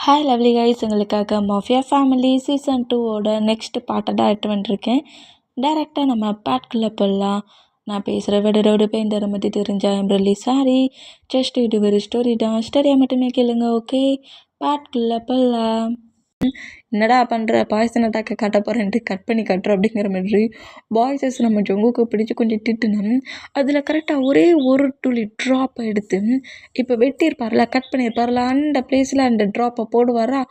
Hi lovely guys, உங்களுக்காக mafia family season 2ஓட next பார்ட்டை தான் எடுத்து வந்துருக்கேன். டேரெக்டாக நம்ம பாட்குள்ளே போடலாம். நான் பேசுகிற விடரோடு பெயிண்டரை பற்றி தெரிஞ்சா ஐம் ரியலி சாரி. ஜஸ்ட் இது ஒரு ஸ்டோரி தான், ஸ்டோரியாக மட்டுமே கேளுங்க. ஓகே, பாட்குள்ளே போடலாம். என்னடா பண்ணுற, பாய்சன் அட்டாக்கை காட்ட போகிறேன்ட்டு கட் பண்ணி கட்டுற அப்படிங்கிற மாதிரி பாய்ஸஸ் நம்ம ஜொங்குக்கு பிடிச்சி கொஞ்சம் திட்டுனோம். அதில் கரெக்டாக ஒரே ஒரு துளி ட்ராப்பை எடுத்து இப்போ வெட்டியிருப்பார்ல, கட் பண்ணியிருப்பார்ல, அந்த பிளேஸில் அந்த ட்ராப்பை போடுவாரா.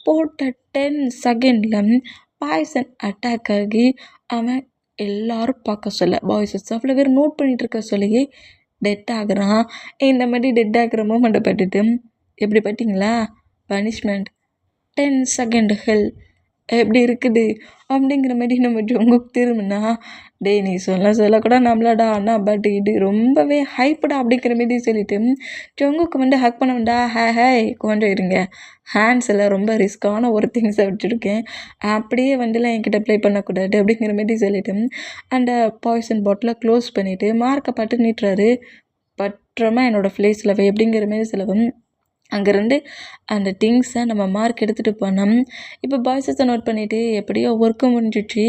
போட்ட 10 செகண்டில் பாய்சன் அட்டாக் ஆகி அவன் எல்லாரும் பார்க்க சொல்ல பாய்ஸஸ் அவ்வளோ பேர் நோட் பண்ணிகிட்டு இருக்க சொல்லியே டெட் ஆகுறான். இந்த மாதிரி டெட் ஆகிற மூமெண்ட்டை பட்டுட்டு எப்படி பார்த்தீங்களா, பனிஷ்மெண்ட் 10 செகண்ட் ஹெல் எப்படி இருக்குது அப்படிங்கிற மாதிரி நம்ம ஜொங்குக்கு திரும்பினா, டேய் நீ சொல்லக்கூட நம்மளடா அண்ணா, பட் இது ரொம்பவே ஹைப்புடா அப்படிங்கிற மாதிரி சொல்லிட்டு ஜொங்குக்கு ஹக் பண்ண வேண்டா. ஹாய் கொஞ்சம் இருங்க, ஹேண்ட்ஸில் ரொம்ப ரிஸ்க்கான ஒரு திங்ஸை வச்சுருக்கேன், அப்படியே என்கிட்ட ப்ளே பண்ணக்கூடாது அப்படிங்கிற மாதிரி சொல்லிட்டு அந்த பாய்சன் பாட்டிலை க்ளோஸ் பண்ணிவிட்டு மார்க்கை பட்டு நீட்டுறாரு. பற்றமா என்னோடய ஃப்ளேஸில் வை அப்படிங்கிற மாதிரி சொல்லவும் அங்கேருந்து அந்த திங்ஸை நம்ம மார்க் எடுத்துகிட்டு போனோம். இப்போ பாய்ஸஸை நோட் பண்ணிவிட்டு எப்படியோ ஒர்க்கு முடிஞ்சிச்சு,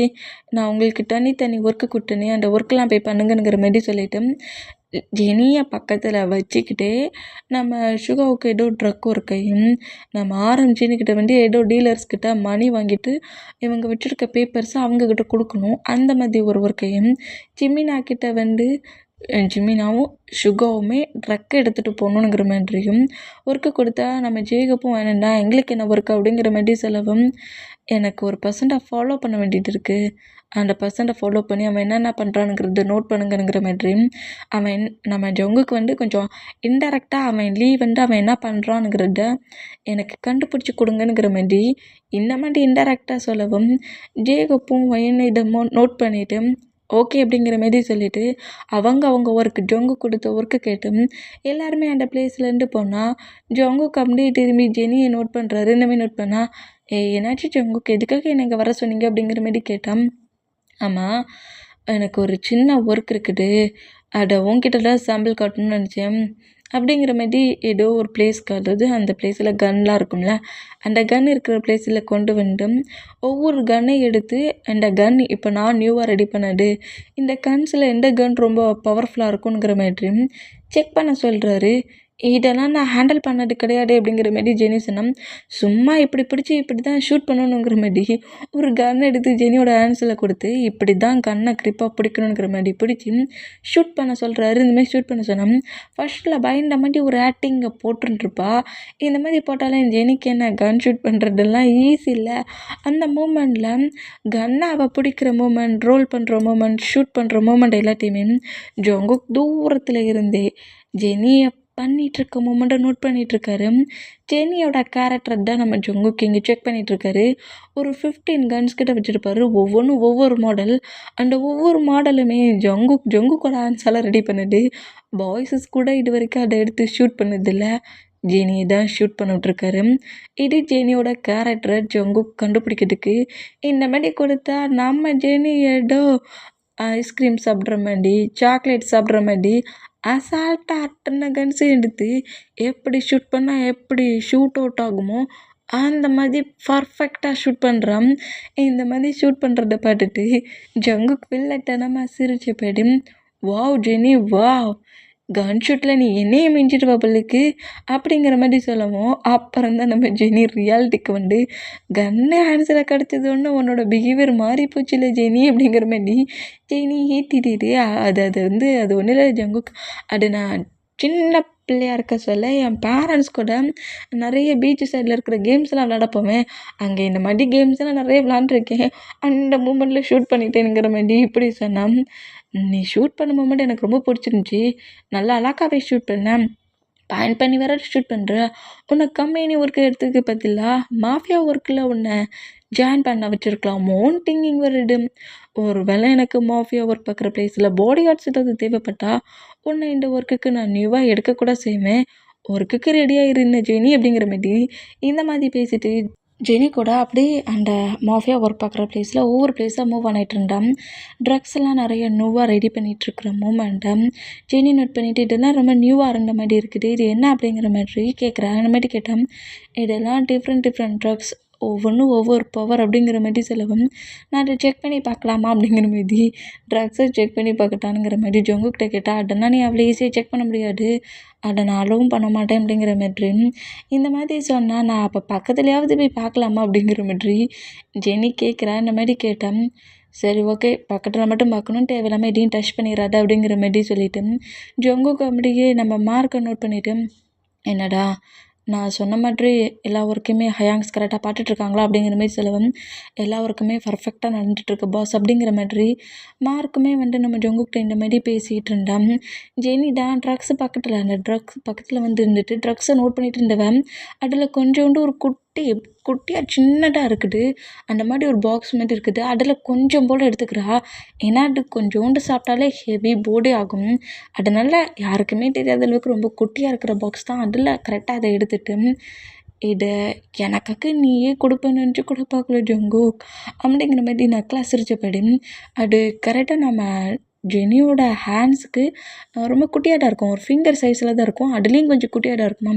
நான் உங்களுக்கு தனி ஒர்க்கு கொடுத்தேனே, அந்த ஒர்க்கெலாம் போய் பண்ணுங்கங்கிற மாதிரி சொல்லிவிட்டு ஜெனியை பக்கத்தில் வச்சுக்கிட்டு நம்ம சுகாவுக்கு ஏதோ ட்ரக் ஒர்க்கையும் நம்ம ஆரம்பிச்சுன்னுக்கிட்ட ஏதோ டீலர்ஸ்கிட்ட மணி வாங்கிட்டு இவங்க வச்சுருக்க பேப்பர்ஸை அவங்கக்கிட்ட கொடுக்கணும், அந்த மாதிரி ஒரு ஒர்க்கையும் ஜிமினா கிட்ட ஜிமினாவும் சுகாவுமே ட்ரக்கை எடுத்துகிட்டு போகணுங்கிற மாதிரியும் ஒர்க்கு கொடுத்தா நம்ம ஜேகப்பும் வேணும்டா, எங்களுக்கு என்ன ஒர்க்கு அப்படிங்கிற மாதிரி சொல்லவும் எனக்கு ஒரு பர்சண்ட்டை ஃபாலோ பண்ண வேண்டியது இருக்குது, அந்த பர்சண்ட்டை ஃபாலோ பண்ணி அவன் என்னென்ன பண்ணுறானுங்கிறத நோட் பண்ணுங்கிற மாதிரியும் அவன் நம்ம ஜொங்குக்கு கொஞ்சம் இன்டெரக்டாக அவன் லீவ் அவன் என்ன பண்ணுறானுங்கிறத எனக்கு கண்டுபிடிச்சி கொடுங்கங்கிற மாதிரி இந்த மாதிரி இன்டெரக்டாக சொல்லவும் ஜேகப்பும் வயனை இதை நோட் பண்ணிவிட்டு ஓகே அப்படிங்கிற மாரி சொல்லிவிட்டு அவங்க ஒர்க்கு ஜொங்கு கொடுத்த ஒர்க்கு கேட்டு எல்லாருமே அந்த பிளேஸ்லேருந்து போனால் ஜொங்குக்கு அப்படியே திரும்பி ஜெனியை நோட் பண்ணுறாரு. இந்த மாதிரி நோட் பண்ணால் என்னாச்சு ஜொங்குக்கு, எதுக்காக என்னை இங்கே வர சொன்னீங்க அப்படிங்கிற மாரி கேட்டான். ஆமாம், எனக்கு ஒரு சின்ன ஒர்க் இருக்குது, அதை உன்கிட்ட தான் சாம்பிள் காட்டணும்னு நினச்சேன் அப்படிங்கிற மாதிரி ஏதோ ஒரு பிளேஸ் காட்டுறது. அந்த பிளேஸில் கன்லாம் இருக்கும்ல, அந்த கன் இருக்கிற பிளேஸில் கொண்டு ஒவ்வொரு கன்னை எடுத்து அந்த கன் இப்போ நான் நியூவாக ரெடி பண்ணது, இந்த கன்ஸில் எந்த கன் ரொம்ப பவர்ஃபுல்லாக இருக்குங்கிற மாதிரி செக் பண்ண சொல்கிறாரு. இதெல்லாம் நான் ஹேண்டில் பண்ணது கிடையாது அப்படிங்கிற மாதிரி ஜெனி சொன்னான். சும்மா இப்படி பிடிச்சி இப்படி தான் ஷூட் பண்ணணுங்கிற மாதிரி ஒரு கன் எடுத்து ஜெனியோட ஹேண்ட்ஸில் கொடுத்து இப்படி தான் கன்னை க்ரிப்பாக பிடிக்கணுங்கிற மாதிரி பிடிச்சி ஷூட் பண்ண சொல்கிறாரு. இந்தமாதிரி ஷூட் பண்ண சொன்னான். ஃபஸ்ட்டில் பயந்த மாதிரி ஒரு ஆக்டிங்கை போட்டுருப்பா. இந்த மாதிரி போட்டாலே ஜெனிக்கு என்ன கன் ஷூட் பண்ணுறதெல்லாம் ஈஸி இல்லை. அந்த மூமெண்ட்டில் கன்னை அவள் பிடிக்கிற மூமெண்ட், ரோல் பண்ணுற மூமெண்ட், ஷூட் பண்ணுற மூமெண்ட் எல்லாத்தையுமே ஜொங்குக் தூரத்தில் இருந்தே ஜெனியை பண்ணிகிட்ருக்க மூமெண்ட்டை நோட் பண்ணிகிட்ருக்காரு. ஜெனியோட கேரக்டர் தான் நம்ம ஜொங்குக்கு இங்கே செக் பண்ணிகிட்ருக்காரு. ஒரு 15 கன்ஸ் கிட்ட வச்சுருப்பாரு, ஒவ்வொன்றும் ஒவ்வொரு மாடல். அந்த ஒவ்வொரு மாடலுமே ஜொங்குக்கோட ஆன்ஸால் ரெடி பண்ணுது. பாய்ஸஸ் கூட இது வரைக்கும் அதை எடுத்து ஷூட் பண்ணதில்லை, ஜெனியை தான் ஷூட் பண்ணிட்டுருக்காரு. இது ஜெனியோட கேரக்டரை ஜொங்குக் கண்டுபிடிக்கிறதுக்கு இந்த மாதிரி கொடுத்தா நம்ம ஜெனி ஏதோ ஐஸ்கிரீம் சாப்பிட்ற மாதிரி, சாக்லேட் சாப்பிட்ற மாதிரி அசால்ட்டாக அத்தனை கன்ஸையும் எடுத்து எப்படி ஷூட் பண்ணால் எப்படி ஷூட் அவுட் ஆகுமோ அந்த மாதிரி பர்ஃபெக்டாக ஷூட் பண்ணுறான். இந்த மாதிரி ஷூட் பண்ணுறத பார்த்துட்டு ஜங்குக்கு வில்லத்தனமாக சிரிச்சு போயிடு. வாவ் ஜெனி வாவ், கன் ஷூட்டில் நீ என்னையே மிஞ்சிட்டு பள்ளிக்கு அப்படிங்கிற மாதிரி சொல்லவும் அப்புறம் தான் நம்ம ஜெனி ரியாலிட்டிக்கு கன்னை ஹேண்ட்ஸில் கிடச்சது ஒன்று உன்னோட பிஹேவியர் மாறி போச்சு இல்லை ஜெனி அப்படிங்கிற மாதிரி ஜெனி ஏற்றிட்டு அது அது ஒன்றும் இல்லை ஜங்குக்கு, அது நான் சின்ன பிள்ளையாக இருக்க சொல்ல என் பேரண்ட்ஸ் கூட நிறைய பீச் சைடில் இருக்கிற கேம்ஸ்லாம் விளாட போவேன், அங்கே இந்த மாதிரி கேம்ஸ்லாம் நிறைய விளாண்டுருக்கேன், அந்த மூமெண்ட்டில் ஷூட் பண்ணிட்டேனுங்கிற மாதிரி இப்படி சொன்னான். நீ ஷூட் பண்ண மூமெண்ட் எனக்கு ரொம்ப பிடிச்சிருந்துச்சி, நல்லா அழகாகவே ஷூட் பண்ணேன், பாயிண்ட் பண்ணி வேற ஷூட் பண்ணுற, உன்னை கம்பெனி ஒர்க்கு எடுத்துக்க பற்றிலா மாஃபியா ஒர்க்கில் உன்னை ஜாயின் பண்ண வச்சுருக்கலாமோன்னு திங்கிங் வருது. ஒரு வேளை எனக்கு மாஃபியா ஒர்க் பார்க்குற பிளேஸில் பாடி கார்ட்ஸ் ஏதாவது தேவைப்பட்டா உன்னை இந்த ஒர்க்குக்கு நான் நியூவாக எடுக்கக்கூட செய்வேன், ஒர்க்குக்கு ரெடியாக இருந்த ஜெனி அப்படிங்கிற மாதிரி இந்த மாதிரி பேசிட்டு ஜெனி கூட அப்படியே அந்த மாஃபியா ஒர்க் பார்க்குற பிளேஸில் ஒவ்வொரு பிளேஸாக மூவ் ஆனிட்டு இருந்தான். ட்ரக்ஸ் எல்லாம் நிறைய நியூவாக ரெடி பண்ணிகிட்ருக்குற மூமெண்ட்டை ஜெனி நோட் பண்ணிவிட்டு, இதெல்லாம் ரொம்ப நியூவாக இருந்த மாதிரி இருக்குது, இது என்ன அப்படிங்கிற மாதிரி கேட்குறேன். அந்த மாதிரி கேட்டேன். இதெல்லாம் டிஃப்ரெண்ட் டிஃப்ரெண்ட் ட்ரக்ஸ், ஒவ்வொன்றும் ஒவ்வொரு பவர் அப்படிங்கிற மாதிரி சொல்லவும், நான் அதை செக் பண்ணி பார்க்கலாமா அப்படிங்கிற மாதிரி ட்ரக்ஸை செக் பண்ணி பார்க்கட்டானுங்கிற மாதிரி ஜங்குக்கிட்ட கேட்டால், அதெல்லாம் நீ அவ்வளோ ஈஸியாக செக் பண்ண முடியாது, அதை நான் அலோவும் பண்ண மாட்டேன் அப்படிங்கிற மாதிரி இந்த மாதிரி சொன்னால், நான் அப்போ பக்கத்துலையாவது போய் பார்க்கலாமா அப்படிங்கிற மாதிரி ஜெனி கேட்குறேன். இந்த மாதிரி கேட்டேன். சரி ஓகே, பக்கத்தில் மட்டும் பார்க்கணும், தேவையில்லாமல் எதையும் டச் பண்ணிடாத அப்படிங்கிற மாதிரி சொல்லிவிட்டு ஜங்குக்கு அப்படியே நம்ம மார்க்கை நோட் பண்ணிவிட்டு, என்னடா நான் சொன்ன மாதிரி எல்லா ஒர்க்குமே ஹயாங்ஸ் கரெக்டாக பார்த்துட்ருக்காங்களா அப்படிங்கிற மாதிரி சொல்லவும், எல்லா ஒர்க்குமே பர்ஃபெக்டாக நடந்துகிட்ருக்கு பாஸ் அப்படிங்கிற மாதிரி மார்க்குமே நம்ம ஜங்குக்கிட்ட இந்த மாதிரி பேசிகிட்டு இருந்தான். ஜெனி தான் ட்ரக்ஸ் பக்கத்தில், அந்த ட்ரக்ஸ் பக்கத்தில் இருந்துட்டு ட்ரக்ஸை நோட் பண்ணிட்டு இருந்தவன், அதில் கொஞ்சோண்டு ஒரு குட்டியாக சின்னதாக இருக்குது, அந்த மாதிரி ஒரு பாக்ஸ் மாதிரி இருக்குது, அதில் கொஞ்சம் போல் எடுத்துக்கிறா. ஏன்னா அது கொஞ்சோண்டு சாப்பிட்டாலே ஹெவி போடி ஆகும், அதனால் யாருக்குமே தெரியாத அளவுக்கு ரொம்ப குட்டியாக இருக்கிற பாக்ஸ் தான், அதில் கரெக்டாக அதை எடுத்துட்டு இதை எனக்காக நீயே கொடுப்பேன்னு நினச்சி கூட பார்க்கல ஜங்குக் அப்படிங்கிற மாதிரி நக்கலா சிரிச்சபடி, அது கரெக்டாக நம்ம ஜெனியோட ஹேண்ட்ஸுக்கு ரொம்ப குட்டியாக தான் இருக்கும், ஒரு ஃபிங்கர் சைஸில் தான் இருக்கும், அதுலேயும் கொஞ்சம் குட்டியாக தான் இருக்குமா.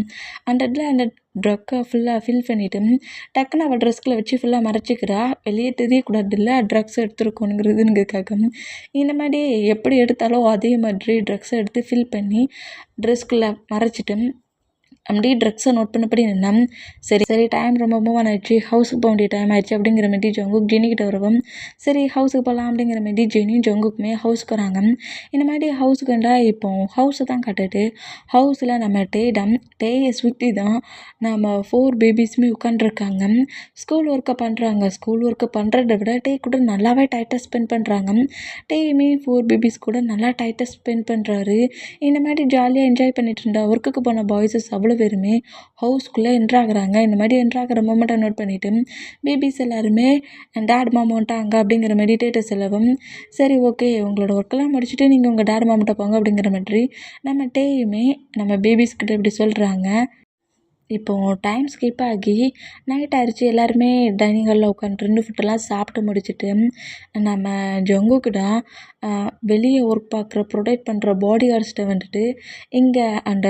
அந்த இடத்துல அந்த ட்ரக்கை ஃபுல்லாக ஃபில் பண்ணிவிட்டு டக்குன்னு அவள் ட்ரெஸ்கில் வச்சு ஃபுல்லாக மறைச்சிக்கிறா, வெளியே தெரியக்கூடாதுல்ல ட்ரக்ஸ் எடுத்துருக்கோனுங்கிறதுங்கிறதுக்காக. இந்த மாதிரி எப்படி எடுத்தாலும் அதே மாதிரி ட்ரக்ஸை எடுத்து ஃபில் பண்ணி ட்ரெஸ்குள்ளே மறைச்சிட்டு அப்படியே ட்ரக்ஸை நோட் பண்ணபடி நின்னா. சரி சரி, டைம் ரொம்ப மூவ் ஆயிடுச்சு, ஹவுஸுக்கு போக வேண்டிய டைம் ஆயிடுச்சு அப்படிங்கிற மாதிரி ஜங்குக் ஜெனிக்கிட்ட வரவும், சரி ஹவுஸுக்கு போகலாம் அப்படிங்கிற மாதிரி ஜெனியும் ஜங்குக்குமே ஹவுஸ்க்கு வராங்க. இந்த மாதிரி ஹவுஸுக்கு வந்தால் இப்போ ஹவுஸை தான் கட்டுட்டு, ஹவுஸில் நம்ம டேயை சுற்றி தான் நம்ம 4 பேபிஸுமே உட்காண்ட்ருக்காங்க, ஸ்கூல் ஒர்க்கை பண்ணுறாங்க. ஸ்கூல் ஒர்க்கை பண்ணுறத விட டே கூட நல்லாவே டைட்டாக ஸ்பெண்ட் பண்ணுறாங்க. டேயுமே 4 பேபிஸ் கூட நல்லா டைட்டாக ஸ்பெண்ட் பண்ணுறாரு. இந்த மாதிரி ஜாலியாக என்ஜாய் பண்ணிட்டு இருந்தா ஒர்க்குக்கு போன பாய்ஸஸ் அவ்வளோ பேருமே ஹவுஸ்குள்ளே என்ட்ராகிறாங்க. இந்த மாதிரி என்ட்ராகிற மூமெண்ட்டை நோட் பண்ணிவிட்டு பேபிஸ் எல்லாருமே டேட் மாமா வந்துட்டாங்க அப்படிங்கிற மாதிரி டேட்டை செலவும், சரி ஓகே உங்களோட ஒர்க்கெல்லாம் முடிச்சுட்டு நீங்கள் உங்கள் டேட் மாமாட்ட போங்க அப்படிங்கிற மாதிரி நம்ம டேயுமே நம்ம பேபிஸ்கிட்ட இப்படி சொல்கிறாங்க. இப்போது டைம் ஸ்கிப் ஆகி நைட் ஆயிடுச்சு, எல்லாருமே டைனிங் ஹாலில் உட்காந்துருந்து ஃபுட்டெல்லாம் சாப்பிட்டு முடிச்சுட்டு நம்ம ஜங்குக்கிட்ட வெளியே ஒர்க் பார்க்குற ப்ரொடெக்ட் பண்ணுற பாடி கார்ட்ஸ்கிட்ட இங்கே அந்த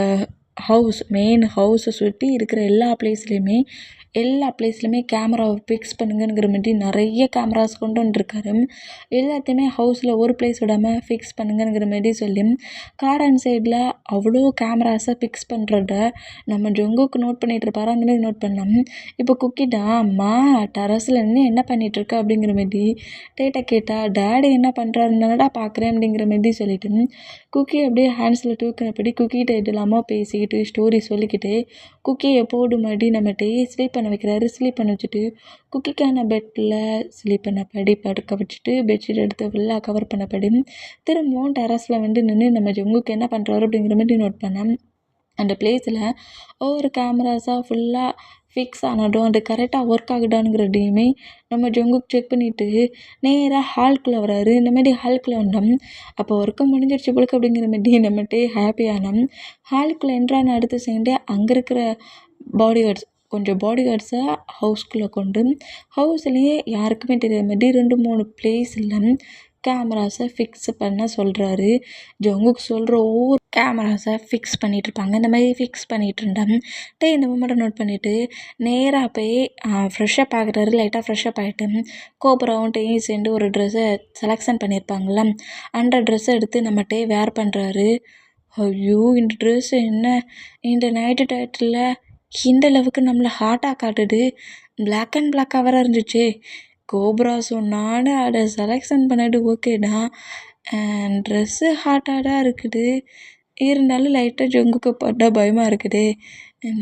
மெயின் ஹவுஸை சுற்றி இருக்கிற எல்லா பிளேஸ்லையுமே கேமராவை ஃபிக்ஸ் பண்ணுங்கிற மாதிரி நிறைய கேமராஸ் கொண்டு வந்துருக்காரு. எல்லாத்தையுமே ஹவுஸில் ஒரு பிளேஸ் விடாமல் ஃபிக்ஸ் பண்ணுங்கிற மாதிரி சொல்லி கார்டன் சைடில் அவ்வளோ கேமராஸை ஃபிக்ஸ் பண்ணுறத நம்ம ஜங்குக்கு நோட் பண்ணிகிட்ருப்பாரு. அந்த மாதிரி நோட் பண்ணோம். இப்போ குக்கிட்டா, அம்மா டெரஸில் நின்று என்ன பண்ணிகிட்ருக்க அப்படிங்கிற மாதிரி டேட்டா கேட்டால், டேடி என்ன பண்ணுறாருன்னாடா பார்க்குறேன் அப்படிங்கிற மாதிரி சொல்லிட்டு குக்கி அப்படியே ஹேண்ட்ஸில் தூக்கினபடி குக்கிட்ட இது இல்லாமல் பேசிக்கிட்டு ஸ்டோரி சொல்லிக்கிட்டு குக்கியை போடு மாதிரி நம்ம ஸ்லீப் பண்ண வைக்கிறாரு. ஸ்லீப் பண்ண வச்சுட்டு குக்கிக்கான பெட்டில் ஸ்லீப் பண்ணபடி படுக்க வச்சுட்டு பெட்ஷீட் எடுத்து ஃபுல்லாக கவர் பண்ணபடி திரும்பவும் டெரஸில் நின்று நம்ம ஜங்குக்கு என்ன பண்ணுறாரு அப்படிங்கிற மாதிரி நோட் பண்ணேன். அந்த பிளேஸில் ஒவ்வொரு கேமராஸாக ஃபுல்லாக ஃபிக்ஸ் ஆனதும் அது கரெக்டாக ஒர்க் ஆகுதானுங்கிறதையுமே நம்ம ஜங்குக் செக் பண்ணிவிட்டு நேராக ஹால்குள்ளே வராரு. இந்த மாதிரி ஹால்குள்ளே வந்தோம். அப்போ ஒர்க்கு முடிஞ்சிருச்சு போலுக்கு அப்படிங்கிற மாதிரி நம்மகிட்டே ஹாப்பியானோம். ஹாலுக்குள்ளே என்ட்ரான அடுத்த செகண்டே அங்கே இருக்கிற கொஞ்சம் பாடி கார்ட்ஸை ஹவுஸ்குள்ளே கொண்டு ஹவுஸ்லேயே யாருக்குமே தெரியாத மாதிரி 2-3 பிளேஸில் கேமராஸை ஃபிக்ஸ் பண்ண சொல்கிறாரு. ஜங்குக் சொல்கிற ஒவ்வொரு கேமராஸை ஃபிக்ஸ் பண்ணிகிட்ருப்பாங்க. இந்த மாதிரி ஃபிக்ஸ் பண்ணிகிட்டு இருந்தேன். இந்த மூமெண்ட்டை நோட் பண்ணிவிட்டு நேராக போய் ஃப்ரெஷ்ஷப் ஆகுறாரு. லைட்டாக ஃப்ரெஷ்ஷப் ஆகிட்டு கோபுராவும் டேயும் சேர்ந்து ஒரு ட்ரெஸ்ஸை செலெக்ஷன் பண்ணியிருப்பாங்கள்ல, அந்த ட்ரெஸ்ஸை எடுத்து நம்ம வேர் பண்ணுறாரு. ஐயோ, இந்த ட்ரெஸ் என்ன இந்த நைட்டு டயத்தில் இந்த அளவுக்கு நம்மளை ஹாட்டாக காட்டுது, பிளாக் அண்ட் பிளாக்காக வேறு இருந்துச்சு. கோப்ரா சொன்னான்னு அதை செலெக்ஷன் பண்ணிட்டு ஓகே தான், ட்ரெஸ்ஸு ஹாட்டாக தான் இருக்குது, இருந்தாலும் லைட்டாக ஜங்குக்கு போட்டால் பயமாக இருக்குது.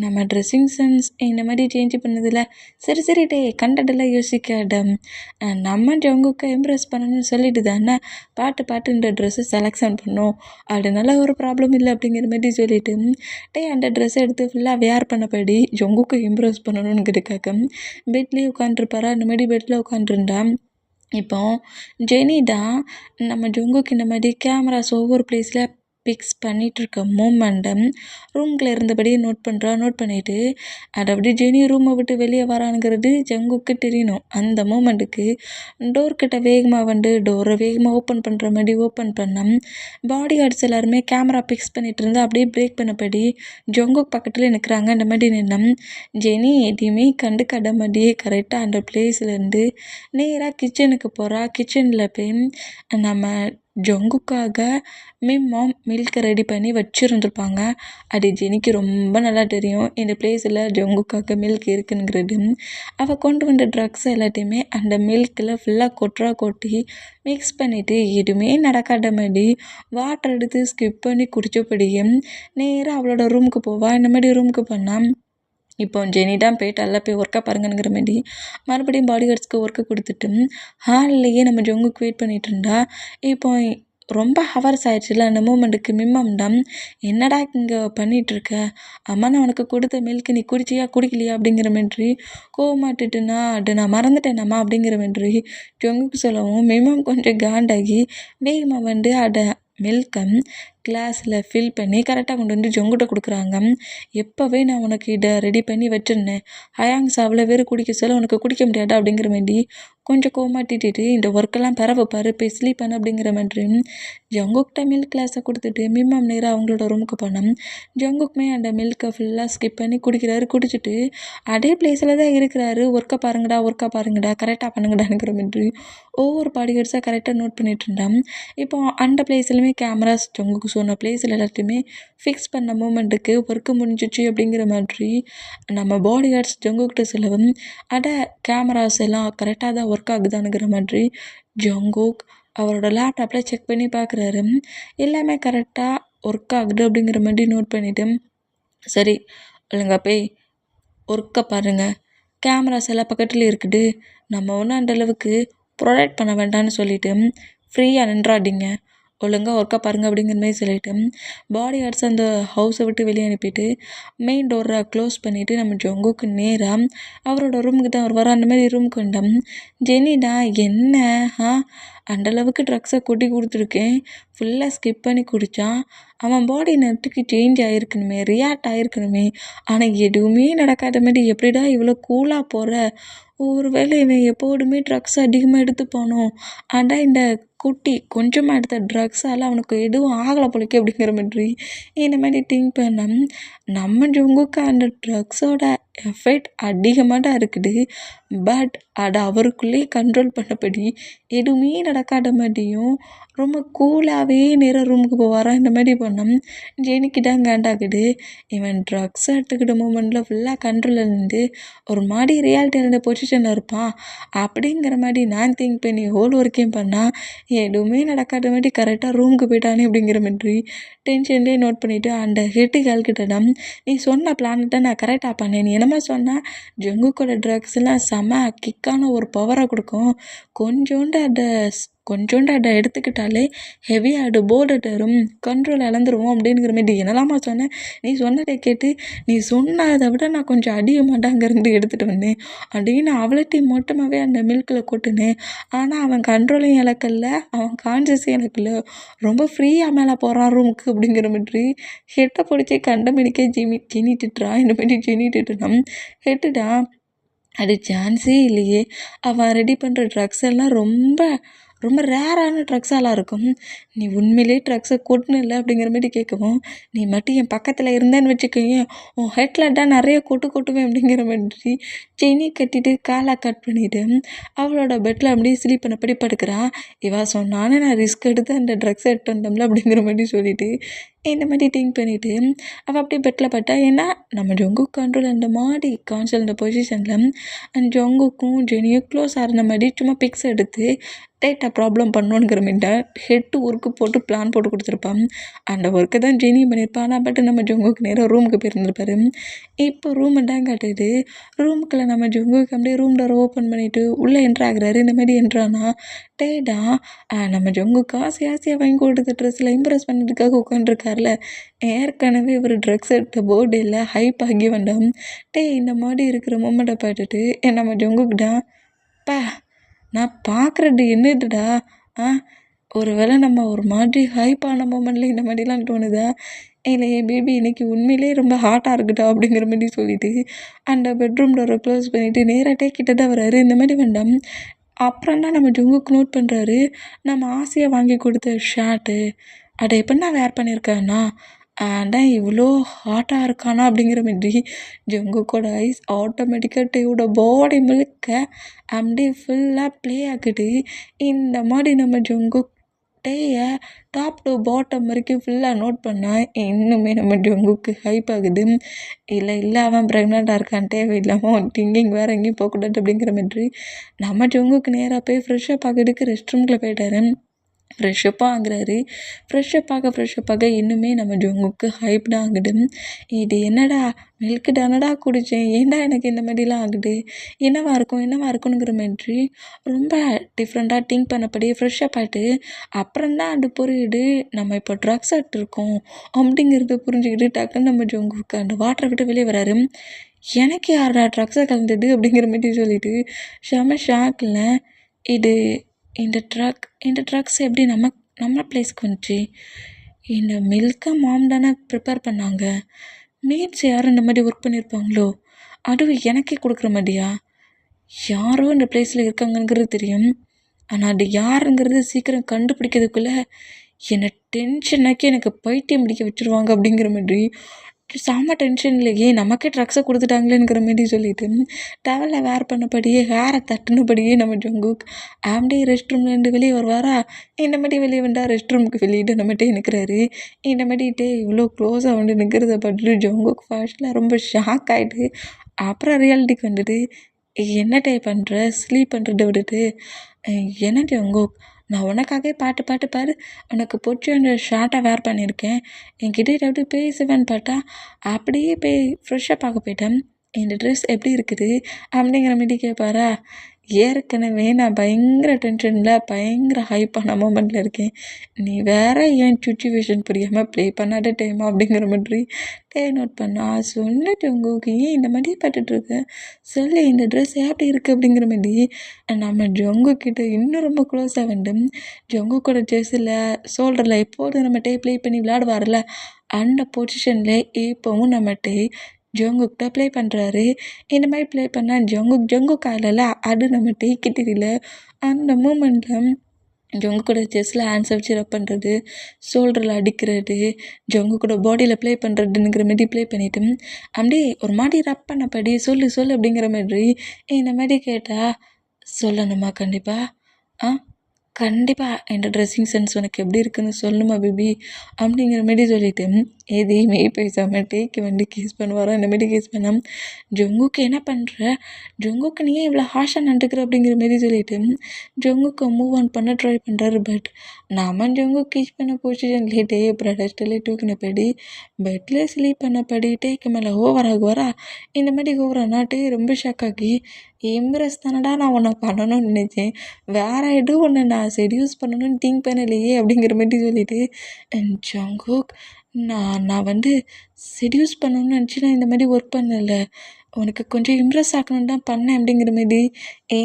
நம்ம ட்ரெஸ்ஸிங் சென்ஸ் இந்த மாதிரி சேஞ்ச் பண்ணதில்ல. சரி சரி கண்டதெல்லாம் யோசிக்காத, நம்ம ஜங்குக்கை இம்ப்ரெஸ் பண்ணணும்னு சொல்லிட்டு தானே பார்த்து இந்த ட்ரெஸ்ஸை செலெக்ஷன் பண்ணோம், அதனால ஒரு ப்ராப்ளம் இல்லை அப்படிங்கிற மாதிரி சொல்லிவிட்டு அந்த ட்ரெஸ்ஸை எடுத்து ஃபுல்லாக வேர் பண்ணபடி ஜங்குக்கை இம்ப்ரெஸ் பண்ணணுங்கிறதுக்காக பெட்லேயே உட்காந்துருப்பாரா. இந்த மாதிரி பெட்டில் உட்காந்துருந்தா இப்போ ஜெனி தான் நம்ம ஜங்குக்கு இந்த மாதிரி கேமராஸ் ஒவ்வொரு பிளேஸில் பிக்ஸ் பண்ணிகிட்ருக்க மூமெண்ட்டை ரூம்குள்ளே இருந்தபடியே நோட் பண்ணிவிட்டு அதை அப்படியே ஜெனி ரூமை விட்டு வெளியே வரானுங்கிறது ஜங்குக்கு தெரியணும். அந்த மூமெண்ட்டுக்கு டோர்கிட்ட வேகமாக டோரை வேகமாக ஓப்பன் பண்ணுற மாதிரி ஓப்பன் பண்ண பாடி கார்ட்ஸ் எல்லாருமே கேமரா பிக்ஸ் பண்ணிகிட்டு இருந்தால் அப்படியே பிரேக் பண்ணபடி ஜங்குக் பக்கத்தில் நிற்கிறாங்க. அந்த மாதிரி நின்னம் ஜெனி எதையுமே கண்டுக்காத மாதிரியே கரெக்டாக அந்த பிளேஸ்லேருந்து நேராக கிச்சனுக்கு போகிறா. கிச்சனில் போய் நம்ம ஜங்குக்காக மிம்மாம் மில்கை ரெடி பண்ணி வச்சுருந்துருப்பாங்க. அது ஜெனிக்கு ரொம்ப நல்லா தெரியும் இந்த பிளேஸில் ஜங்குக்காக மில்க் இருக்குங்கிறது. அவள் கொண்டு வந்த ட்ரக்ஸ் எல்லாத்தையுமே அந்த மில்கில் ஃபுல்லாக கொட்டி மிக்ஸ் பண்ணிவிட்டு எதுவுமே நடக்காத மாதிரி வாட்டர் எடுத்து ஸ்கிப் பண்ணி குடித்தபடியும் நேராக அவளோட ரூமுக்கு போவாள். இந்த மாதிரி ரூமுக்கு போனால் இப்போ ஜெனி தான் போயிட்டு எல்லாம் போய் ஒர்க்காக பாருங்கங்கிற மாதிரி மறுபடியும் பாடி கார்ட்ஸ்க்கு ஒர்க்கு கொடுத்துட்டு ஹால்லையே நம்ம ஜங்குக்கு வெயிட் பண்ணிகிட்டு இருந்தா. இப்போ ரொம்ப ஹவர்ஸ் ஆயிடுச்சுல அந்த மூமெண்ட்டுக்கு மிம்மம் தான் என்னடா இங்கே பண்ணிகிட்ருக்க, அம்மா நான் உனக்கு கொடுத்த மில்க் நீ குடிச்சியா குடிக்கலையா அப்படிங்கிற மாதிரி கோவமாட்டுட்டுனா அது நான் மறந்துட்டேனம்மா அப்படிங்கிற மாதிரி ஜங்குக்கு சொல்லவும் மிம்மம் கொஞ்சம் காண்டாகி வேகமாக அதை மில்கை கிளாஸில் ஃபில் பண்ணி கரெக்டாக கொண்டு வந்து ஜொங்கிட்ட கொடுக்குறாங்க. எப்போவே நான் உனக்கு இதை ரெடி பண்ணி வச்சுருந்தேன், ஹயாங்ஸ் அவ்வளோ பேர் குடிக்க சொல்ல உனக்கு குடிக்க முடியாதா அப்படிங்கிற மாதிரி கொஞ்சம் கோமாட்டிட்டு இந்த ஒர்க்கெல்லாம் பரவ பாரு போய் ஸ்லீப் பண்ண அப்படிங்கிற மாதிரி ஜங்குக்கிட்ட மில்க் கிளாஸை கொடுத்துட்டு மிம்மம் நேராக அவங்களோட ரூமுக்கு போனோம். ஜங்குக்குமே அந்த மில்கை ஃபுல்லாக ஸ்கிப் பண்ணி குடிக்கிறாரு. குடிச்சிட்டு அதே பிளேஸில் தான் இருக்கிறாரு. ஒர்க்கை பாருங்கடா கரெக்டாக பண்ணுங்கடாங்கிற மாதிரி ஒவ்வொரு பாடி கார்ட்ஸாக கரெக்டாக நோட் பண்ணிட்டு இருந்தான். இப்போ அந்த பிளேஸ்லையுமே கேமராஸ் ஜங்குக்கு சொன்ன பிளேஸில் எல்லாத்தையுமே ஃபிக்ஸ் பண்ண மூமெண்ட்டுக்கு ஒர்க்கு முடிஞ்சிச்சு அப்படிங்கிற மாதிரி நம்ம பாடி கார்ட்ஸ் ஜங்குக்கிட்ட செலவும் அதை கேமராஸ் எல்லாம் கரெக்டாக தான் ஒர்க் ஆகுதானுங்கிற மாதிரி ஜங்குக் அவரோட லேப்டாப்பில் செக் பண்ணி பார்க்குறாரு. எல்லாமே கரெக்டாக ஒர்க் ஆகுது அப்படிங்கிற மாதிரி நோட் பண்ணிவிட்டு சரி ஒழுங்கா போய் ஒர்க்கை பாருங்கள், கேமராஸ் எல்லாம் பக்கத்துலேயே இருக்குது, நம்ம ஒன்றும் அந்தளவுக்கு ப்ரொடெக்ட் பண்ண வேண்டாம்னு சொல்லிவிட்டு ஃப்ரீயாக நின்றாடிங்க, ஒழுங்காக ஒர்க்காக பாருங்கள் அப்படிங்கிற மாதிரி சொல்லிவிட்டு பாடி கார்ட்ஸ் அந்த ஹவுஸை விட்டு வெளியே அனுப்பிட்டு மெயின் டோரை க்ளோஸ் பண்ணிவிட்டு நம்ம ஜங்குக்கு நேராக அவரோட ரூமுக்கு தான் வருவார். அந்த மாதிரி ரூமுக்கு வந்தோம். ஜெனிடா என்ன அந்தளவுக்கு ட்ரக்ஸை கொட்டி கொடுத்துருக்கேன், ஃபுல்லாக ஸ்கிப் பண்ணி குடித்தான், அவன் பாடி நேரத்துக்கு சேஞ்ச் ஆகிருக்கணுமே, ரியாக்ட் ஆகிருக்கணுமே, ஆனால் எதுவுமே நடக்காத மாதிரி எப்படிடா இவ்வளோ கூலாக போகிற, ஒரு வேளை இவன் எப்போதுமே ட்ரக்ஸ் அதிகமாக எடுத்துப்பானோ, ஆனால் இந்த குட்டி கொஞ்சமாக எடுத்த ட்ரக்ஸால் அவனுக்கு எதுவும் ஆகலை போலிக்கு அப்படிங்கிற மாதிரி இந்த மாதிரி திங்க் பண்ண நம்ம ஜங்குக்கு அந்த ட்ரக்ஸோட எஃபெக்ட் அதிகமாக தான் இருக்குது. பட் அதை அவருக்குள்ளேயே கண்ட்ரோல் பண்ணபடி எதுவுமே நடக்காத மாதிரியும் ரொம்ப கூலாகவே நேராக ரூமுக்கு போவாராம். இந்த மாதிரி பண்ணோம். ஜெனிக்கு தான் காண்டாகுது, இவன் ட்ரக்ஸ் எடுத்துக்கிட்ட மூமெண்ட்டில் ஃபுல்லாக கண்ட்ரோலில் இருந்து ஒரு மாதிரி ரியாலிட்டி இருந்த பொசிஷனில் இருப்பான் அப்படிங்கிற மாதிரி நான் திங்க் பண்ணி ஹோல் ஒர்க்கையும் பண்ணால் எதுவுமே நடக்காத மாதிரி கரெக்டாக ரூமுக்கு போயிட்டானே அப்படிங்கிற மாதிரி டென்ஷன்லேயே நோட் பண்ணிவிட்டு அந்த ஹெட்டு கால்கிட்டடம் நீ சொன்ன பிளானட்டை நான் கரெக்டாக பண்ணேன், நீ என்னமா சொன்னால் ஜங்குக்கோட ட்ரக்ஸ்லாம் செம கிக்கான ஒரு பவரை கொடுக்கும், கொஞ்சோண்டு அதை எடுத்துக்கிட்டாலே ஹெவியாக போர்டரும் கண்ட்ரோல் இழந்துருவோம் அப்படிங்கிற மாதிரி என்னலாமா சொன்னேன், நீ சொன்னதை கேட்டு நீ சொன்னதை விட நான் கொஞ்சம் அதிகமாட்டா அங்கேருந்து எடுத்துகிட்டு வந்தேன் அப்படின்னு அவளத்தையும் மொத்தமாகவே அந்த மில்கில் கொட்டுனேன். ஆனால் அவன் கண்ட்ரோலையும் இழக்கல, அவன் கான்சியஸையும் இழக்கல, ரொம்ப ஃப்ரீயாக மேலே போகிறான் ரூமுக்கு அப்படிங்கிற மாதிரி ஹெட்டை பிடிச்சி கண்டமணிக்கே ஜெனி திட்டுறான். இந்த மாதிரி ஜெனி திட்டுனான். ஹெட்டுடா அது சான்ஸே இல்லையே, அவன் ரெடி பண்ணுற ட்ரக்ஸ் எல்லாம் ரொம்ப ரொம்ப ரேரான ட்ரக்ஸாலாம் இருக்கும், நீ உண்மையிலே ட்ரக்ஸை கொட்டுனில்ல அப்படிங்கிற மாதிரி கேட்கவும் நீ மட்டும் என் பக்கத்தில் இருந்தேன்னு வச்சுக்கோங்க உன் ஹெட்டில் தான் நிறைய கொட்டுவேன் அப்படிங்கிற மாதிரி செனி கட்டிட்டு காலை கட் பண்ணிவிட்டு அவளோட பெட்டில் அப்படியே ஸ்லீப் பண்ணப்படி படுக்கிறான். இவா சொன்னான்னு நான் ரிஸ்க் எடுத்து அந்த ட்ரக்ஸ் எடுத்து வந்தோம்ல அப்படிங்கிற மாதிரி சொல்லிவிட்டு இந்த மாதிரி திங்க் பண்ணிவிட்டு அவள் அப்படியே பெட்டில் பட்டா. ஏன்னா நம்ம ஜங்குக் கண்ட்ரோல் அந்த மாதிரி கான்சல் அந்த பொசிஷனில் அந்த ஜங்குக்கும் ஜெனியும் க்ளோஸ் ஆகிற மாதிரி சும்மா பிக்ஸ் எடுத்து டேட்டா ப்ராப்ளம் பண்ணணுங்கிற மாதிரி ஹெட்டு ஒர்க்கு போட்டு பிளான் போட்டு கொடுத்துருப்பான். அந்த ஒர்க்கை தான் ஜெனி பண்ணியிருப்பான். ஆனால் பட் நம்ம ஜங்குக்கு நேராக ரூமுக்கு போயிருந்துருப்பாரு. இப்போ ரூமை தான் காட்டுது. ரூமுக்குள்ளே நம்ம ஜங்குக்கு அப்படியே ரூம் டோரை ஓப்பன் பண்ணிவிட்டு உள்ளே என்ட்ராகிறாரு. இந்த மாதிரி என்ட்ரானா டேடா நம்ம ஜங்குக்கு ஆசையாக வாங்கி கொடுத்த ட்ரெஸ்ஸில் இம்ப்ரெஸ் பண்ணுறதுக்காக உட்காந்துருக்காருல, ஏற்கனவே இவர் ட்ரக்ஸ் எடுத்த போர்டில் ஹைப் ஆகி வந்தோம். இந்த மாதிரி இருக்கிற மொமெண்ட்டை பார்த்துட்டு நம்ம ஜங்குக்குடா பா நான் பார்க்குறது என்னதுடா ஒரு வேளை நம்ம ஒரு மாதிரி ஹைப்பான மொமெண்ட்டில் இந்த மாதிரிலாம் தோணுதா? இல்லை என் பேபி இன்னைக்கு உண்மையிலேயே ரொம்ப ஹாட்டாக இருக்குடா அப்படிங்கிற மாதிரி சொல்லிட்டு அந்த பெட்ரூம் டோரை க்ளோஸ் பண்ணிவிட்டு நேராக கிட்ட தான் வராரு. இந்த மாதிரி வேண்டாம். அப்புறம் தான் நம்ம ஜுங்குக்கு நோட் பண்ணுறாரு, நம்ம ஆசையாக வாங்கி கொடுத்த ஷர்ட்டு அதை எப்படின்னா வேர் பண்ணியிருக்கான்னா, அதான் இவ்வளோ ஹாட்டாக இருக்கானா அப்படிங்கிற மாதிரி ஜங்குக்கோட ஐஸ் ஆட்டோமேட்டிக்காக டேவோட பாடி முழுக்க அப்படியே ஃபுல்லாக ப்ளே ஆகுது. இந்த மாதிரி நம்ம ஜங்குக் டேயை டாப் டு பாட்டம் வரைக்கும் ஃபுல்லாக நோட் பண்ணால் இன்னுமே நம்ம ஜங்குக்கு ஹைப் ஆகுது. இல்லை அவன் ப்ரெக்னெண்ட்டாக இருக்கான், தேவையில்லாமல் அவன் திங்கிங் வேறு எங்கேயும் போகக்கூடாது அப்படிங்கிற மாதிரி நம்ம ஜங்குக்கு நேராக போய் ஃப்ரெஷ்ஷப் ஆகிறதுக்கு ரெஸ்ட் ரூம்குள்ளே போயிட்டாரு. ஃப்ரெஷ்ஷப்பாக ஆகுறாரு. ஃப்ரெஷ்ஷப் ஆக இன்னுமே நம்ம ஜங்குக்கு ஹைப் தான் ஆகுது. இது என்னடா மில்க்கு தானடா குடித்தேன், ஏன்டா எனக்கு இந்த மாதிரிலாம் ஆகுது, என்னவா இருக்குங்கிற மாதிரி ரொம்ப டிஃப்ரெண்ட்டாக திங்க் பண்ணப்படியே ஃப்ரெஷ்ஷப் ஆகிட்டு அப்புறம்தான் அது புரியுது நம்ம இப்போ ட்ரக்ஸ் எடுத்துருக்கோம் அப்படிங்கிறது புரிஞ்சுக்கிட்டு டக்குன்னு நம்ம ஜங்குக்கு அந்த வாட்டரை விட்டு வெளியே வராரு. எனக்கு யாரா ட்ரக்ஸை கலந்தது அப்படிங்கிற மாதிரி சொல்லிட்டு செம ஷாக்கில் இது இந்த ட்ரக்ஸ் எப்படி நம்ம பிளேஸ்க்கு வந்துச்சு? இந்த மில்கை மாம் தானே ப்ரிப்பேர் பண்ணாங்க. மேட்ஸ் யாரும் இந்த மாதிரி ஒர்க் பண்ணியிருப்பாங்களோ, அதுவும் எனக்கே கொடுக்குற மாதிரியா? யாரோ இந்த பிளேஸில் இருக்காங்கங்கிறது தெரியும், ஆனால் அது யாருங்கிறது சீக்கிரம் கண்டுபிடிக்கிறதுக்குள்ளே என்னை டென்ஷனாக்கி எனக்கு பைத்தியம் பிடிக்க வச்சுருவாங்க அப்படிங்கிற மாதிரி செம்ம டென்ஷன்லையே நமக்கே ட்ரக்ஸை கொடுத்துட்டாங்களேங்கிற மாரி சொல்லிட்டு டவலில் வேர் பண்ணபடியே ஹேரை தட்டுனபடியே நம்ம ஜங்குக் அப்படியே ரெஸ்ட் ரூம்லேருந்து வெளியே வருவாரா. இந்த மாதிரி வெளியே வந்தால் ரெஸ்ட் ரூமுக்கு வெளியிட்டு நம்மகிட்டே நிற்கிறாரு. இந்த மாதிரிட்டே இவ்வளோ க்ளோஸாக வந்து நிற்கிறத பார்த்துட்டு ஜங்குக் ஃபர்ஸ்ட்டில் ரொம்ப ஷாக் ஆகிட்டு அப்புறம் ரியாலிட்டிக்கு வந்துட்டு என்ன பண்ணுற, ஸ்லீப் பண்ணுறத விட்டுட்டு என்ன ஜங்குக் நான் உனக்காகவே பாட்டு பாரு, உனக்கு பிடிச்ச அந்த ஷர்ட்டை வேர் பண்ணியிருக்கேன், என்கிட்ட ஏதாவது பேசுவேன்னு பார்த்தா அப்படியே போய் ஃப்ரெஷ்ஷப் ஆக போயிட்டேன், இந்த ட்ரெஸ் எப்படி இருக்குது அப்படிங்கிற மாதிரி கேட்பாரா. ஏற்கனவே நான் பயங்கர டென்ஷனில் பயங்கர ஹைப்பான மொமெண்ட்டில் இருக்கேன், நீ வேற ஏன் சுச்சுவேஷன் புரியாமல் ப்ளே பண்ணாத டைம் அப்படிங்கிற மாதிரி நோட் பண்ணா. சொல்லிட்டு உங்களுக்கு ஏன் இந்த மாதிரி பார்த்துட்ருக்க, சொல்லு இந்த ட்ரெஸ் எப்படி இருக்குது அப்படிங்கிற மாதிரி நம்ம ஜங்குக்கிட்ட இன்னும் ரொம்ப க்ளோஸாக வேண்டும். ஜங்குக்கோட ட்ரெஸ்ஸில் ஷோல்டரில் எப்போதும் நம்மகிட்டே ப்ளே பண்ணி விளையாடுவார்ல, அந்த பொசிஷனில் இப்போவும் நம்மகிட்டே ஜங்குக்கிட்ட ப்ளே பண்ணுறாரு. இந்த மாதிரி ப்ளே பண்ணால் ஜங்குக் ஆகலைல்ல, அது நம்ம டேக் தெரியல. அந்த மூமெண்ட்டில் ஜங்குக்கோட செஸ்ஸில் ஹேண்ட்ஸை வச்சு ரப் பண்ணுறது, ஷோல்டரில் அடிக்கிறது, ஜங்குக்கோட பாடியில் ப்ளே பண்ணுறதுங்கிற மாதிரி ப்ளே பண்ணிவிட்டு அப்படியே ஒரு மாதிரி ரப் பண்ணப்படி சொல்லு அப்படிங்கிற மாதிரி இந்த மாதிரி கேட்டால் சொல்லணுமா கண்டிப்பாக கண்டிப்பாக என்னோட ட்ரெஸ்ஸிங் சென்ஸ் உனக்கு எப்படி இருக்குன்னு சொல்லணுமா பேபி அப்படிங்கிற மாரி சொல்லிவிட்டு எதையுமே பேசாமல் டேக்கு வந்து கேஸ் பண்ணுவாரோ இந்த மாரி கேஸ் பண்ணால் ஜங்குக்கு என்ன பண்ணுற, ஜங்குக்கு நீ ஏன் இவ்வளோ ஹாஷாக நடந்துக்கிற அப்படிங்கிற மாரி சொல்லிவிட்டு ஜங்குக்கு மூவ் ஆன் பண்ண ட்ரை பண்ணுறாரு. பட் நாம ஜங்கு கேஸ் பண்ண பொசிஷன்லேயே டே ப்ரடஸ்டில் தூக்கினபடி பெட்டில் ஸ்லீப் பண்ணபடி டேக்கு மேலே ஓவர் ஆகுவாரா. இந்த மாதிரி ஓவரானா டே ரொம்ப ஷாக் ஆகி இம்ப்ரெஸ் தானடா நான் உன்னை பண்ணணும்னு நினச்சேன், வேறு எதுவும் ஒன்று நான் செடியூஸ் பண்ணணும்னு திங்க் பண்ணலையே அப்படிங்கிற மாதிரி சொல்லிவிட்டு ஜங்குக் நான் வந்து செடியூஸ் பண்ணணும்னு நினச்சி நான் இந்த மாதிரி ஒர்க் பண்ணல, உனக்கு கொஞ்சம் இம்ப்ரெஸ் ஆகணுன்னு தான் பண்ணேன் அப்படிங்கிற மாதிரி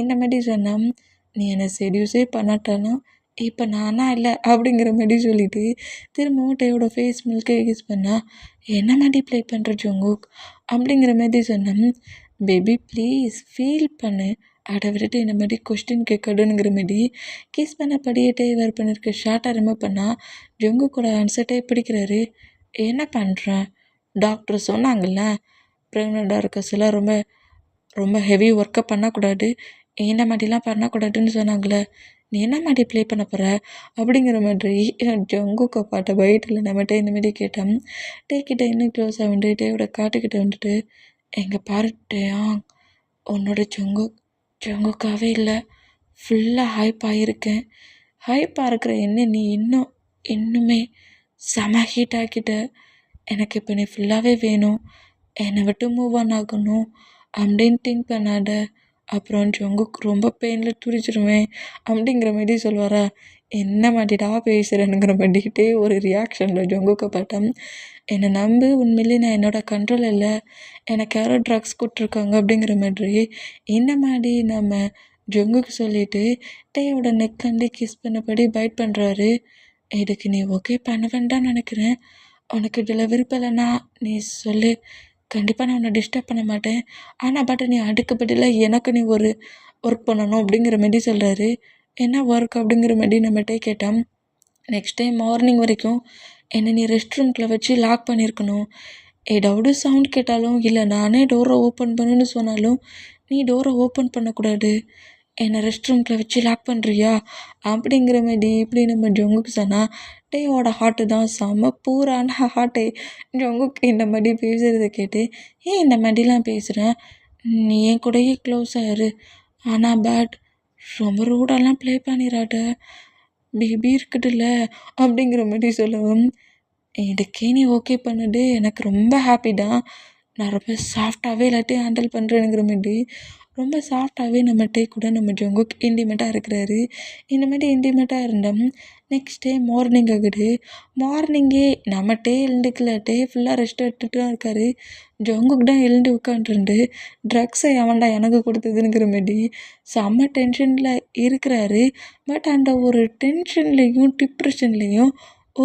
இந்த மாதிரி சொன்னேன். நீ என்னை செடியூஸே பண்ணாட்டாலும் இப்போ நானா இல்லை அப்படிங்கிற மாதிரி சொல்லிவிட்டு திரும்பவும் டேயோட ஃபேஸ் மில்கே யூஸ் பண்ணா. என்ன மாதிரி ப்ளே பண்ணுற ஜங்குக் அப்படிங்கிற மாதிரி சொன்னேன். பேபி ப்ளீஸ் ஃபீல் பண்ணு, அதை விட்டுட்டு இந்த மாதிரி கொஸ்டின் கேட்கணுங்கிற மாதிரி கிஸ் பண்ணபடியே டே வேர் பண்ணியிருக்க ஷார்ட்டை ரிமூவ் பண்ணால் ஜங்குக்கோட ஆன்சர்ட்டே பிடிக்கிறாரு. என்ன பண்ணுறேன், டாக்டர் சொன்னாங்கல்ல ப்ரெக்னெண்ட்டாக இருக்க சில ரொம்ப ரொம்ப ஹெவி ஒர்க்கை பண்ணக்கூடாது, இந்த மாதிரிலாம் பண்ணக்கூடாதுன்னு சொன்னாங்களே, நீ என்ன மாதிரி ப்ளே பண்ண போகிற அப்படிங்கிற மாதிரி ஜங்குக்கை பாட்ட வயிற்றில் நம்மகிட்ட இந்த மாதிரி கேட்டேன். டே கிட்ட இன்னும் க்ளோஸாக வந்து டேயோட காட்டுக்கிட்ட வந்துட்டு எங்கே பாரு டேயாங், உன்னோட ஜங்குக்காகவே இல்லை, ஃபுல்லாக ஹைப் ஆகியிருக்கேன், ஹைப்பாக இருக்கிற என்ன நீ இன்னுமே செம ஹீட் ஆக்கிட்ட, எனக்கு இப்போ நீ ஃபுல்லாகவே வேணும், என்னை விட்டு மூவ் ஆன் ஆகணும் அப்படின்னு திங்க் பண்ணாத, அப்புறம் ஜங்குக்கு ரொம்ப பெயினில் துடிச்சிருவேன் அப்படிங்கிற மாதிரி சொல்லுவாரா. என்ன மாதிரிடா பேசுகிறேனுங்கிற மாதிரிட்டே ஒரு ரியாக்ஷனில் ஜங்குக்கை பார்த்தேன். என்னை நம்பு, உண்மையிலே நான் என்னோடய கண்ட்ரோல் இல்லை, எனக்கு யாரோ ட்ரக்ஸ் கொடுத்துருக்காங்க அப்படிங்கிற மாதிரி இந்த மாதிரி நம்ம ஜங்குக்கு சொல்லிட்டு டேயோட நெக்கண்டி கிஸ் பண்ணபடி பைட் பண்ணுறாரு. இதுக்கு நீ ஓகே பண்ண வேண்டாம்னு நினைக்கிறேன். உனக்கு இதில் விருப்பம் இல்லைன்னா நீ சொல்லு, கண்டிப்பாக நான் உன்னை டிஸ்டர்ப் பண்ண மாட்டேன். ஆனால் பட் நீ அதுக்கு பதிலாக எனக்கு நீ ஒரு ஒர்க் பண்ணணும் அப்படிங்கிற மாரி சொல்கிறாரு. என்ன ஒர்க் அப்படிங்கிற மாரி நம்மகிட்டே கேட்டான். நெக்ஸ்ட் டே மார்னிங் வரைக்கும் என்னை நீ ரெஸ்ட் ரூம்குள்ளே வச்சு லாக் பண்ணியிருக்கணும். ஏதாவது சவுண்ட் கேட்டாலும் இல்லை நானே டோரை ஓப்பன் பண்ணுன்னு சொன்னாலும் நீ டோரை ஓப்பன் பண்ணக்கூடாது. என்னை ரெஸ்ட் ரூம்குள்ளே வச்சு லாக் பண்ணுறியா அப்படிங்கிற மாரி இப்படி நம்ம ஜங்குக்கு சொன்னால் டேயோட ஹார்ட்டு தான் செம்ம பூரான ஹார்ட்டே. ஜங்குக்கு இந்த மாதிரி பேசுகிறத கேட்டு ஏன் இந்த மாதிரிலாம் பேசுகிறேன், நீ என் கூடயே க்ளோஸ் ஆயிரு, ஆனால் பட் ரொம்ப ரூடெல்லாம் ப்ளே பண்ணிடாத, பேபி இருக்குதுல்ல அப்படிங்கிற மாதிரி சொல்லவும் இதுக்கே நீ ஓகே பண்ணுது எனக்கு ரொம்ப ஹாப்பி தான். நான் ரொம்ப சாஃப்டாகவே எல்லாத்தையும் ஹேண்டில் பண்ணுறேனுங்கிற மாதிரி ரொம்ப சாஃப்டாகவே நம்மகிட்டே கூட நம்ம ஜங்குக் இன்டிமேட்டாக இருக்கிறாரு. இந்த மாதிரி இன்டிமேட்டாக இருந்தோம். நெக்ஸ்ட் டே மார்னிங் ஆகுது. மார்னிங்கே நம்மகிட்டே எழுந்துக்கல, டே ஃபுல்லாக ரெஸ்ட் எடுத்துகிட்டு தான் இருக்காரு. ஜங்குக் தான் எழுந்து உட்காந்துருந்து ட்ரக்ஸை அவன்டா எனக்கு கொடுத்ததுங்கிற மாதிரி செம்ம டென்ஷனில் இருக்கிறாரு. பட் அந்த ஒரு டென்ஷன்லேயும் டிப்ரெஷன்லேயும்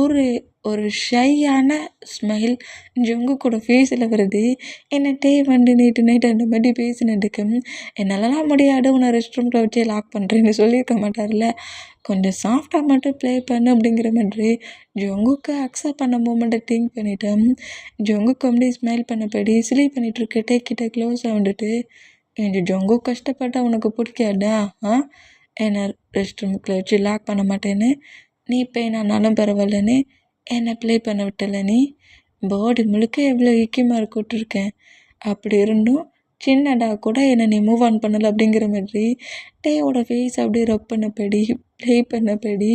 ஒரு ஒரு ஷையான ஸ்மைல் ஜங்குக்கோட ஃபேஸில் வருது. என்னட்டே வந்து நேற்று நைட் அந்த மாதிரி பேசினதுக்கு என்னாலலாம் முடியாது, உன்னை ரெஸ்ட் ரூமில் வச்சே லாக் பண்ணுறேன்னு சொல்லியிருக்க மாட்டார்ல, கொஞ்சம் சாஃப்டாக மட்டும் ப்ளே பண்ணு அப்படிங்கிற மாதிரி ஜங்குக்கு அக்செப்ட் பண்ண மூமெண்ட்டை திங்க் பண்ணிவிட்டேன். ஜங்குக்கு அப்படியே ஸ்மைல் பண்ணபடி சிலி பண்ணிகிட்ருக்கு டேக்கிட்ட க்ளோஸாக வந்துட்டு, இந்த ஜங்கு கஷ்டப்பட்டா உனக்கு பிடிக்காதா? என்னை ரெஸ்ட் ரூமுக்குள்ளே வச்சு லாக் பண்ண மாட்டேன்னு, நீ பெயின் ஆனாலும் பரவாயில்லன்னு என்னை ப்ளே பண்ண விட்டல, நீ பாடி முழுக்க எவ்வளோ இக்கியமாக விட்டுருக்கேன், அப்படி இருந்தும் சின்னதாக கூட என்னை நீ மூவ் ஆன் பண்ணலை அப்படிங்கிற மாதிரி டேயோட ஃபேஸ் அப்படியே ரப் பண்ணபடி ப்ளே பண்ணபடி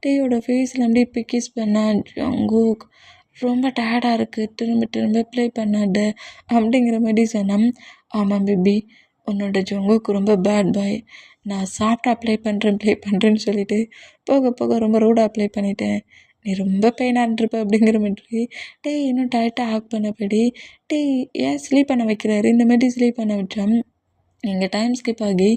டேயோட ஃபேஸில் அப்படியே பிக்கிஸ் பண்ணா. ஜங்குக் ரொம்ப டயர்டாக இருக்குது, திரும்ப திரும்ப ப்ளே பண்ணாத அப்படிங்கிற மாதிரி சொன்னான். ஆமாம் பேபி, உன்னோட ஜங்குக்கு ரொம்ப பேட் பாய், நான் சாஃப்டாக ப்ளே பண்ணுறேன்னு சொல்லிவிட்டு போக போக ரொம்ப ரூடாக ப்ளே பண்ணிட்டேன், நீ ரொம்ப பெயினாக இருந்திருப்ப அப்படிங்கிற மாதிரி டே இன்னும் டைட்டாக ஆக் பண்ணபடி டே ஏன் ஸ்லீப் பண்ண வைக்கிறாரு. இந்த மாதிரி ஸ்லீப் பண்ண விட்டான். இங்கே டைம் ஸ்கிப் ஆகி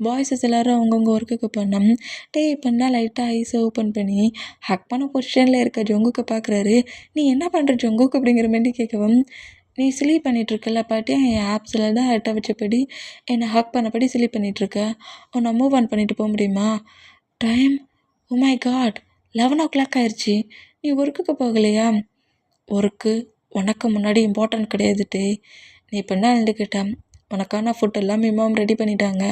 பாய்ஸஸ் எல்லோரும் அவங்கவுங்க ஒர்க்குக்கு போனோம். டே இப்போனா லைட்டாக ஐஸை ஓப்பன் பண்ணி ஹக் பண்ண பொசிஷனில் இருக்க ஜங்குக்கு பார்க்குறாரு. நீ என்ன பண்ணுற ஜங்குக்கு அப்படிங்கிற மாதிரி கேட்கவும், நீ ஸ்லீப் பண்ணிகிட்ருக்கல பாட்டி, என் ஆப்ஸில் தான் ஹெட்டை வச்சபடி என்னை ஹக் பண்ணபடி ஸ்லீப் பண்ணிகிட்ருக்க, உன்னை மூவ் ஆன் பண்ணிட்டு போக முடியுமா? Time oh my God 11 o'clock ஆயிடுச்சு, நீ ஒர்க்குக்கு போகலையா? ஒர்க்கு உனக்கு முன்னாடி இம்பார்ட்டன்ட் கிடையாது டே, நீ இப்போ என்ன எழுந்துக்கிட்டேன், உனக்கான ஃபுட் எல்லாம் மேம் ரெடி பண்ணிட்டாங்க,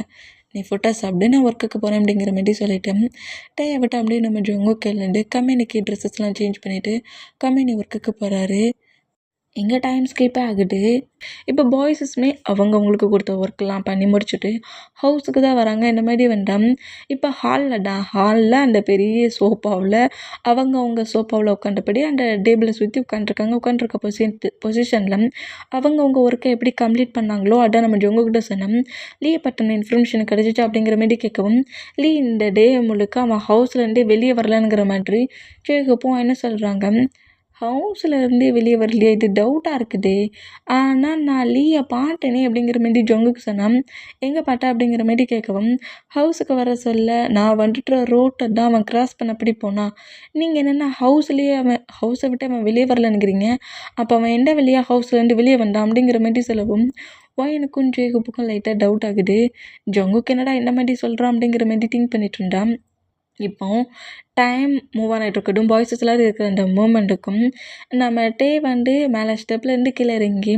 நீ ஃபுட்டை சாப்பிட்டு நான் ஒர்க்குக்கு போகிறேன் அப்படிங்கிற மாதிரி சொல்லிட்டேன். டேயை விட்டு அப்படியே நம்ம ஜங்குக்கு கம்பெனிக்கு ட்ரெஸ்ஸஸ்லாம் சேஞ்ச் பண்ணிவிட்டு கம்பெனி ஒர்க்குக்கு போகிறாரு. எங்கே டைம் ஸ்கிப் ஆகுது. இப்போ பாய்ஸஸுமே அவங்களுக்கு கொடுத்த ஒர்க்கெலாம் பண்ணி முடிச்சுட்டு ஹவுஸுக்கு தான் வராங்க. இந்த மாதிரி வந்தால் இப்போ ஹாலில் அந்த பெரிய சோஃபாவில் அவங்க சோஃபாவில் உட்காண்டபடி அந்த டேபிளை சுற்றி உட்காந்துருக்க பொசிஷனில் அவங்கவுங்க ஒர்க்கை எப்படி கம்ப்ளீட் பண்ணாங்களோ அதான் நம்ம ஜங்குக்கிட்ட சொன்னோம். லீ பற்றின இன்ஃபர்மேஷன் கிடச்சிச்சு அப்படிங்கிற மாதிரி கேட்கவும், லீ இந்த டே முழுக்க அவன் ஹவுஸ்லேருந்தே வெளியே வரலங்கிற மாதிரி கேட்கவும் என்ன சொல்கிறாங்க, ஹவுஸ்லேருந்தே வெளியே வரலையே, இது டவுட்டாக இருக்குதே, ஆனால் நான் லீயை பார்த்தேனே அப்படிங்கிற மாரி ஜங்குக்கு சொன்னான். எங்கே பார்த்தா அப்படிங்கிற மாரி கேட்கவும், ஹவுஸுக்கு வர சொல்ல நான் வந்துட்டு ரோட்டை தான் அவன் கிராஸ் பண்ணபடி போனான், நீங்கள் என்னென்னா ஹவுஸை விட்டு அவன் வெளியே வரலன்னுங்கிறீங்க, அப்போ அவன் எந்த வழியாக ஹவுஸ்லேருந்து வெளியே வந்தான் அப்படிங்கிற மாதிரி சொல்லவும், எனக்கும் ஜேகப்புக்கும் லைட்டாக டவுட் ஆகுது. ஜங்குக்கு என்னடா இந்த மாதிரி சொல்கிறான் அப்படிங்கிற மாதிரி திங்க் பண்ணிட்டு இருந்தான். இப்போ டைம் மூவ் ஆன் ஆகிட்ருக்கட்டும், பாய்ஸஸ் எல்லோரும் இருக்கிற அந்த மூமெண்ட்டுக்கும் நம்ம டே வந்து மேலே ஸ்டெப்லேருந்து கீழே இறங்கி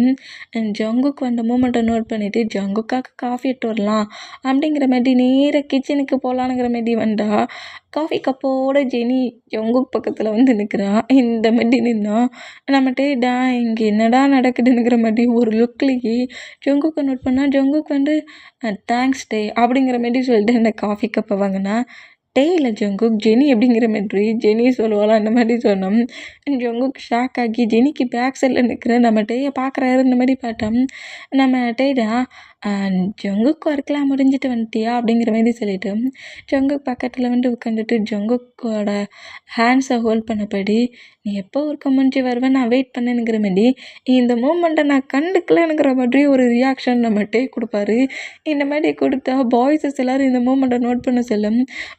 ஜங்குக்கு வந்த மூமெண்ட்டை நோட் பண்ணிவிட்டு ஜங்குக்காக காஃபி எடுத்து வரலாம் அப்படிங்கிற மாதிரி நேராக கிச்சனுக்கு போகலான்ங்கிற மாதிரி வந்தால் காஃபி கப்போட ஜெனி ஜங்குக் பக்கத்தில் வந்து நிற்கிறா. இந்த மாதிரி நின்னா நம்ம டே இங்கே என்னடா நடக்குதுங்கிற மாதிரி ஒரு லுக்லேயே ஜங்குக்கை நோட் பண்ணால் ஜங்குக் வந்து தேங்க்ஸ் டே அப்படிங்கிற மாதிரி சொல்லிட்டு அந்த காஃபி கப்பை வாங்கினா, டே இல்லை ஜங்குக், ஜெனி அப்படிங்கிற மாதிரி ஜெனி சொல்லுவாளாம் அந்த மாதிரி சொன்னோம். ஜங்குக் ஷாக் ஆகி ஜெனிக்கு பேக் சைடில் நிற்கிற நம்ம டேயை பார்க்குறாரு இந்த மாதிரி பார்த்தோம். நம்ம டேடா ஜங்குக் ஒர்க்லாம் முடிஞ்சிட்டு வந்துட்டியா அப்படிங்கிற மாரி சொல்லிட்டு ஜங்குக் பக்கத்தில் வந்து உட்காந்துட்டு ஜங்குக்கோட ஹேண்ட்ஸை ஹோல்ட் பண்ணபடி நீ எப்போ ஒர்க்கை முடிஞ்சு வருவேன் நான் வெயிட் பண்ணேனுங்கிற மாரி இந்த மூமெண்ட்டை நான் கண்டுக்கலங்கிற மாதிரி ஒரு ரியாக்ஷன் நம்ம டேக் கொடுப்பாரு. இந்த மாதிரி கொடுத்தா பாய்ஸஸ் எல்லோரும் இந்த மூமெண்ட்டை நோட் பண்ண சொல்லும்.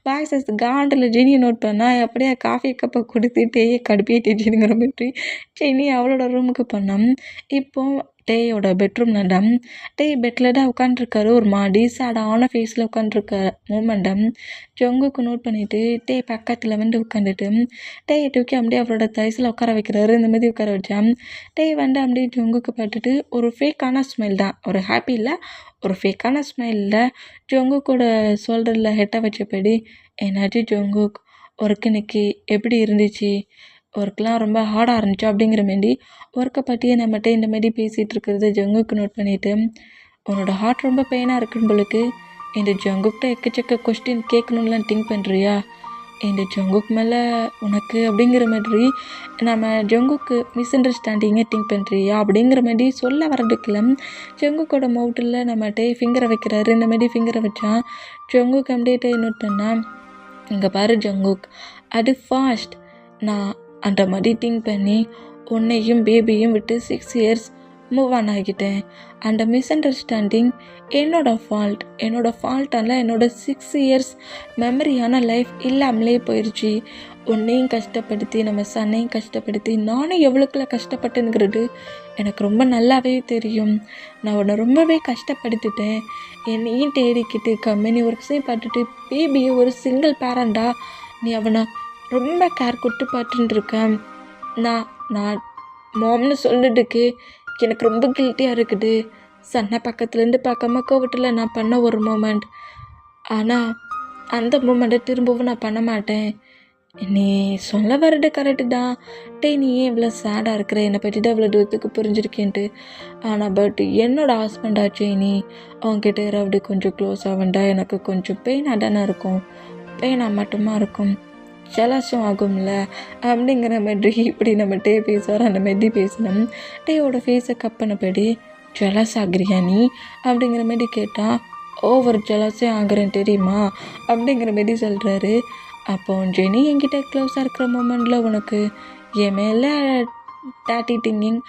பாய்ஸஸ் காண்டில் ஜெனியை நோட் பண்ணால் அப்படியே காஃபி கப்பை கொடுத்துட்டே கடுப்பேற்றிட்டுங்கிற மாதிரி ஜெனி அவளோட ரூமுக்கு போனோம். இப்போது டேயோட பெட்ரூம்லடம் டே பெட்டில் தான் உட்காண்ட்ருக்காரு. ஒரு மாதிரி சேடான ஃபேஸில் உட்காண்ட்ருக்க மூமெண்டம் ஜங்குக்கு நோட் பண்ணிவிட்டு டே பக்கத்தில் வந்து உட்காந்துட்டு டேயை தூக்கி அப்படியே அவரோட தைஸில் உட்கார வைக்கிறாரு. இந்த மாதிரி உட்கார வச்சான். டே வந்து அப்படியே ஜங்குக்கு பார்த்துட்டு ஒரு ஃபேக்கான ஸ்மைல் தான், ஒரு ஹாப்பி இல்லை, ஒரு ஃபேக்கான ஸ்மைலில் ஜங்குக்கோட ஷோல்டரில் ஹெட்டை வச்சபடி என்னாச்சு ஜங்குக், ஒர்க்கு இன்னைக்கு எப்படி இருந்துச்சு, ஒர்க்லாம் ரொம்ப ஹார்டாக இருந்துச்சு அப்படிங்கிற மாரி ஒர்க்கை பற்றியே நம்மகிட்ட இந்த மாரி பேசிகிட்டு இருக்கிறது ஜங்குக்கு நோட் பண்ணிவிட்டு உன்னோட ஹார்ட் ரொம்ப பெயினாக இருக்குன்னு போலுக்கு இந்த ஜங்குக்கிட்ட எக்கச்சக்க கொஸ்டின் கேட்கணும்லாம் திங்க் பண்ணுறியா, இந்த ஜங்குக் மேலே உனக்கு அப்படிங்கிற மாதிரி நம்ம ஜங்குக்கு மிஸ் அண்டர்ஸ்டாண்டிங்கை திங்க் பண்ணுறியா அப்படிங்கிற மாதிரி சொல்ல வரதுக்குள்ள ஜங்குக்கோட மவுட்டில் நம்மகிட்ட ஃபிங்கரை வைக்கிறாரு. இந்த மாதிரி ஃபிங்கரை வச்சா ஜங்குக் அப்படியே நோட் பண்ணால் இங்கே பாரு ஜங்குக், அது ஃபாஸ்ட், நான் அந்த மாதிரி திங்க் பண்ணி உன்னையும் பேபியும் விட்டு 6 இயர்ஸ் மூவ் ஆன் ஆகிட்டேன். அந்த மிஸ் அண்டர்ஸ்டாண்டிங் என்னோட ஃபால்ட்டால் என்னோட 6 இயர்ஸ் மெமரியான லைஃப் இல்லாமலே போயிடுச்சு. உன்னையும் கஷ்டப்படுத்தி நம்ம சன்னையும் கஷ்டப்படுத்தி நானும் எவ்வளோக்குள்ள கஷ்டப்பட்டேங்கிறது எனக்கு ரொம்ப நல்லாவே தெரியும். நான் உன்னை ரொம்பவே கஷ்டப்படுத்திட்டேன். என்னையும் தேடிக்கிட்டு கம்பெனி ஒர்க்ஸையும் பார்த்துட்டு பேபியை ஒரு சிங்கிள் பேரண்டாக நீ அவனை ரொம்ப கேர் கொடுத்து பார்த்துட்டுருக்கேன். நான் மாம்னு சொல்லிட்டுக்கு எனக்கு ரொம்ப கில்ட்டியாக இருக்குது. சன்னை பக்கத்துலேருந்து பார்க்காம கோவத்தில் நான் பண்ண ஒரு மூமெண்ட், ஆனால் அந்த மூமெண்ட்டை திரும்பவும் நான் பண்ண மாட்டேன். நீ சொல்ல வர்றது கரெக்டு தான். நீ ஏன் இவ்வளோ சேடாக இருக்கிற, என்னை பற்றி தான் இவ்வளோ தூரத்துக்கு புரிஞ்சிருக்கேன்ட்டு. ஆனால் பட் என்னோட ஹஸ்பண்ட் ஆச்சு, நீ அவங்ககிட்ட யாராவது கொஞ்சம் க்ளோஸ் ஆகண்டா எனக்கு கொஞ்சம் பெயினாக தானே இருக்கும், பெயினாக மட்டுமா இருக்கும், ஜலஸும் ஆகும்ல அப்படிங்கிற மாதிரி இப்படி நம்ம டே பேசுவார். அந்த மாதிரி பேசினோம். டேயோட ஃபேஸை கப் பண்ணபடி ஜலஸ் ஆகிறியா நீ அப்படிங்கிற மாதிரி கேட்டால் ஓவர் ஜலஸே ஆகிறேன் தெரியுமா அப்படிங்கிற மாதிரி சொல்கிறாரு. அப்போ ஜெனி என்கிட்ட க்ளோஸாக இருக்கிற மூமெண்ட்டில் உனக்கு என் மேலே டாட்டி திங்கிங்,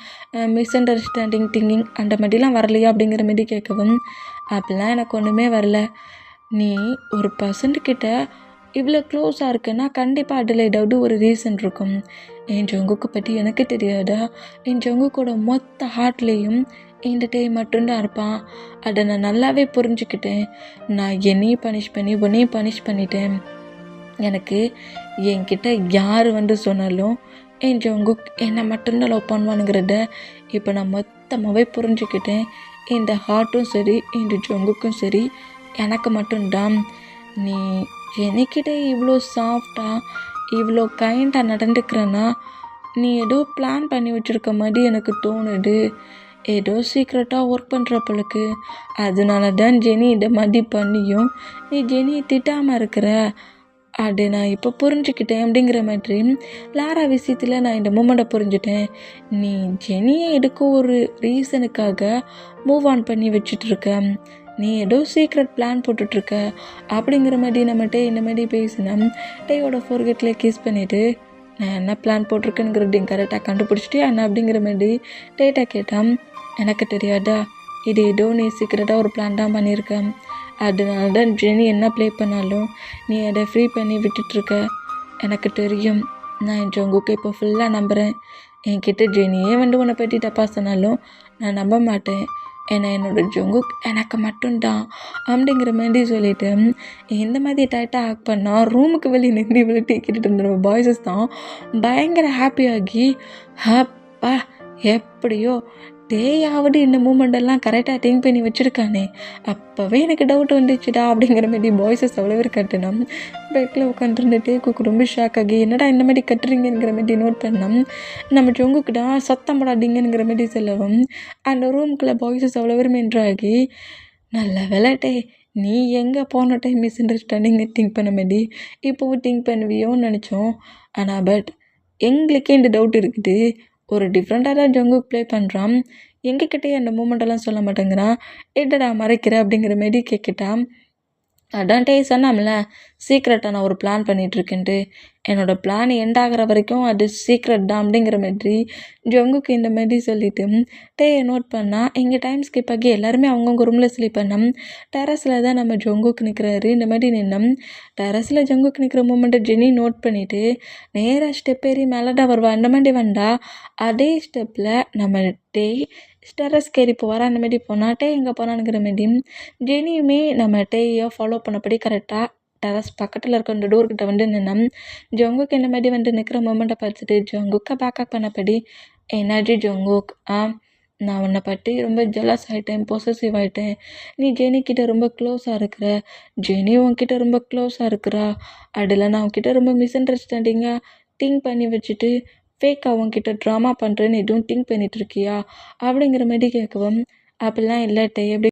மிஸ் அண்டர்ஸ்டாண்டிங் திங்கிங் அந்த மாதிரிலாம் வரலையா அப்படிங்கிற மாதிரி கேட்கவும் அப்படிலாம் எனக்கு ஒன்றுமே வரல. நீ ஒரு பர்சன்ட்கிட்ட இவ்வளோ க்ளோஸாக இருக்குன்னா கண்டிப்பாக அதில் ஏதாவது ஒரு ரீசன் இருக்கும். என் ஜங்குக்கு பற்றி எனக்கு தெரியாதா, என் ஜங்குக்கோட மொத்த ஹார்ட்லேயும் இந்த டே மட்டும்தான் இருப்பான். அதை நான் நல்லாவே புரிஞ்சுக்கிட்டேன். நான் என்னையும் பனிஷ் பண்ணி உன்னையும் பனிஷ் பண்ணிட்டேன். எனக்கு என்கிட்ட யார் வந்து சொன்னாலும் என் ஜங்குக் என்னை மட்டும்தான் லவ் பண்ணுவானுங்கிறத இப்போ நான் மொத்தமாகவே புரிஞ்சுக்கிட்டேன். இந்த ஹார்ட்டும் சரி இந்த ஜங்குக்கும் சரி எனக்கு மட்டும்தான். நீ எனக்கிட்ட இவ்வளோ சாஃப்டாக இவ்வளோ கைண்டாக நடந்துக்கிறேன்னா நீ ஏதோ பிளான் பண்ணி வச்சுருக்க மாதிரி எனக்கு தோணுது. ஏதோ சீக்ரெட்டாக ஒர்க் பண்ணுறப்பளுக்கு அதனால தான் ஜெனி இதை மாதிரி பண்ணியும் நீ ஜெனியை திட்டாமல் இருக்கிற, அது நான் இப்போ புரிஞ்சுக்கிட்டேன் அப்படிங்கிற மாதிரி லாரா விஷயத்தில் நான் இந்த மூமெண்ட்டை புரிஞ்சுட்டேன். நீ ஜெனியை எடுக்க ஒரு ரீசனுக்காக மூவ் ஆன் பண்ணி வச்சிட்ருக்க, நீ ஏதோ சீக்ரெட் பிளான் போட்டுட்ருக்க அப்படிங்கிற மாதிரி நம்மகிட்ட இந்த மாதிரி பேசினா டேயோட ஃபோர்கெட்டில் கிஸ் பண்ணிவிட்டு நான் என்ன பிளான் போட்டிருக்கேங்கிறதையும் கரெக்டாக கண்டுபிடிச்சிட்டு என்ன அப்படிங்கிற மாதிரி டேட்டா கேட்டான். எனக்கு தெரியாதா, இது ஏதோ நீ சீக்ரெட்டாக ஒரு பிளான் தான் பண்ணியிருக்கேன், அதனால தான் ஜெனி என்ன ப்ளே பண்ணாலும் நீ அதை ஃப்ரீ பண்ணி விட்டுட்ருக்க. எனக்கு தெரியும், நான் என் ஜங்குக்கு இப்போ ஃபுல்லாக நம்புகிறேன். என்கிட்ட ஜெனியே வந்து உன்னை பற்றி தப்பாக சொன்னாலும் நான் நம்ப மாட்டேன். ஏன்னா என்னோடய ஜங்குக் எனக்கு மட்டும்தான் அப்படிங்கிற மாதிரி சொல்லிவிட்டு எந்த மாதிரி டைட்டாக ஆக்ட் பண்ணால் ரூமுக்கு வெளியே நின்று வெளியே டீக்கிட்டு இருந்த பாய்ஸஸ் தான் பயங்கர ஹாப்பியாகி ஹப்பா எப்படியோ டேயாவது இந்த மூமெண்டெல்லாம் கரெக்டாக திங்க் பண்ணி வச்சுருக்கானே, அப்போவே எனக்கு டவுட் வந்துச்சுடா அப்படிங்கிற மாதிரி பாய்ஸஸ் அவ்வளோ பேர் கட்டினோம். பெட்டில் உட்காந்துருந்த டேக்குக்கு ரொம்ப ஷாக் ஆகி என்னடா இந்த மாதிரி கட்டுறீங்கிற மாதிரி நோட் பண்ணோம். நம்ம ஜங்குக்கிட்ட சத்தம் போடாதீங்கிற மாதிரி சொல்லவும் அந்த ரூமுக்குள்ளே பாய்ஸஸ் அவ்வளோ பேர் மென்றாகி நல்ல விளையாட்டே நீ எங்கே போன டைம் மிஸ் அண்டர்ஸ்டாண்டிங் திங்க் பண்ண மாதிரி இப்போவும் திங்க் பண்ணுவியோன்னு நினச்சோம். ஆனால் பட் எங்களுக்கே இந்த டவுட் இருக்குது, ஒரு டிஃப்ரெண்ட்டாக தான் ஜங்குக் ப்ளே பண்ணுறான். எங்ககிட்டயே அந்த மூமெண்ட்டெல்லாம் சொல்ல மாட்டேங்கிறான். என்னடா மறைக்கிற அப்படிங்கிற மாரி கேட்குட்டான். அதான் டேய் சொன்னாம்ல, சீக்ரெட்டா நான் ஒரு பிளான் பண்ணிகிட்ருக்கேன்ட்டு. என்னோட பிளான் எண்ட் ஆகுற வரைக்கும் அது சீக்ரெட் தான் அப்படிங்கிற மாதிரி ஜங்குக்கு இந்த மாதிரி சொல்லிட்டு டேயை நோட் பண்ணால் இங்கே டைம் ஸ்கிப் ஆகி எல்லாருமே அவங்கவுங்க ரூமில் ஸ்லீப் பண்ணோம். டெரஸில் தான் நம்ம ஜங்குக்கு நிற்கிறாரு. இந்த மாதிரி நின்னோம். டெரஸில் ஜங்குக்கு நிற்கிற மூமெண்ட்டை ஜெனி நோட் பண்ணிவிட்டு நேராக ஸ்டெப் ஏறி மேலடா வருவா. அந்த மாதிரி வந்தா அதே ஸ்டெப்பில் நம்ம டேய் டெரஸ்க்கு ஏறி போவார். அந்த மாதிரி போனால் டே எங்கே போனானுங்கிற மாதிரி ஜெனியுமே நம்ம டேயை ஃபாலோ பண்ணபடி கரெக்டாக டெரஸ் பக்கத்தில் இருக்க அந்த டோர்கிட்ட வந்து நின்னோம். ஜங்குக்கு இந்த மாதிரி வந்து நிற்கிற மூமெண்ட்டை பார்த்துட்டு ஜங்குக்கை பேக்கப் பண்ணபடி என்னாச்சு ஜங்குக் நான் உன்னை பற்றி ரொம்ப ஜெலஸ் ஆகிட்டேன், பொசசிவ் ஆகிட்டேன். நீ ஜெனிக்கிட்ட ரொம்ப க்ளோஸாக இருக்கிற, ஜெனி உன்கிட்ட ரொம்ப க்ளோஸாக இருக்கிறா. அதில் நான் உன்கிட்ட ரொம்ப மிஸ் அண்டர்ஸ்டாண்டிங்காக திங்க் பண்ணி வச்சுட்டு ஃபேக்காக உன்கிட்ட ட்ராமா பண்ணுறேன்னு எதுவும் திங்க் பண்ணிகிட்ருக்கியா அப்படிங்கிற மாதிரி கேட்கவும் அப்படிலாம் இல்லை டே எப்படி